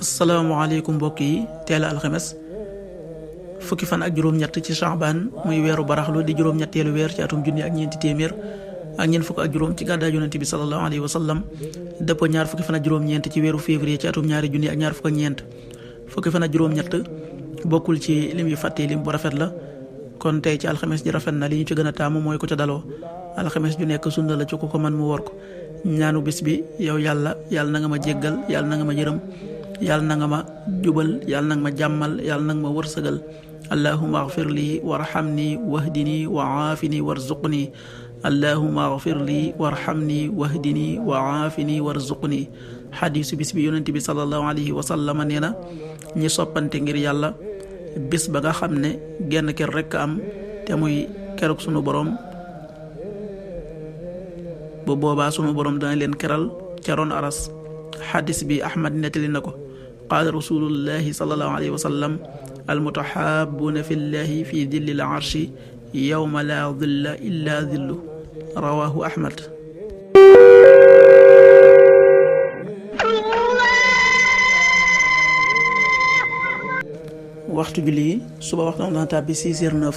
asalaamaaleykum mbokk yi teel a alxames fukki fan ak juróom-ñett ci Sha'ban muy weeru baraxlu di juróom-ñetteelu weer ci atum junni ak ñeenti téeméer ak ñeent fukk ak juróom ci gàddaay yonent bi sallallahu alayhi wa sallam dëppoo ñaar fukki fan ak juróom-ñeent ci weeru février ci atum ñaari junni ak ñaar fukk ak ñeent fukki fan ak juróom-ñett bokkul ci lim yu fàtte lim bu rafet la kon tey ci alxames ji rafet na li ñu ci gën a taamu mooy ko ca daloo alxames ju nekk sunna la ci ku ko man mu wor ko ñaanu bis bi yow yàlla na nga ma jéggal yàlla na nga ma yërëm yàlla na nga ma jubal yàlla na nga ma jàmmal yàlla na nga ma wërsëgal allahumma agfir lii warhamni wahdini wa aafini warzuqni allahumma agfir lii warhamni wahdini wa aafini warzuqni xadiisu bis bi yonent bi sallallahu alayhi wa sallam nee na ñi soppante ngir yàlla bis ba nga xam ne genn kër rekk am te muy keroog sunu borom bu boobaa sunu borom dana leen keral ca ron aras xadis bi ahmad nettali na ko qaala rasulullahi sallallahu alayhi wa sallam almutaxaabuuna fi llahi fi dilli l arshi yowma laa dilla illa dillu rawahu ahmad. waxtu julli suba waxtu am dana tàbbi 6h09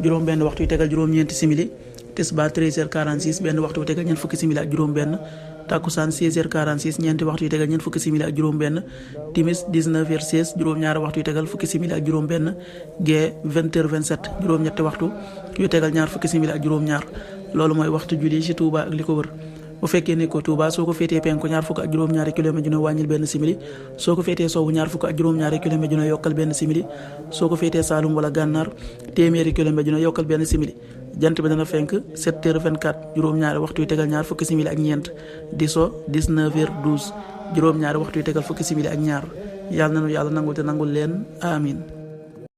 juróom benn waxtu yu tegal juróom-ñeenti simili tisbaar 13h46 benn waxtu yu tegal ñeent fukki simili ak juróom benn takkusaan 16h46 ñeenti waxtu yu tegal ñeent fukki simili ak juróom benn timis 19h16 juróom-ñaari waxtu yu tegal fukki simili ak juróom benn gee 20h27 juróom-ñetti waxtu yu tegal ñaar fukki simili ak juróom-ñaar loolu mooy waxtu julli ci Touba ak li ko wër bu fekkee ne ko Touba soo ko féetee penku ñaar fukk ak juróom-ñaari kilomètre dina wàññil benn simili soo ko féetee sowwu ñaar fukk ak juróom-ñaari kilomètre dina yokkal benn simili soo ko féetee Saalum wala Gànnaar téeméeri kilomètre dina yokkal benn simili jant bi dana fenk 7h24 juróom-ñaari waxtu yu tegal ñaar fukki simili ak ñeent di so 19h12 juróom-ñaari waxtu yu tegal fukki simili ak ñaar yàlla nanu yàlla nangul te nangul leen amin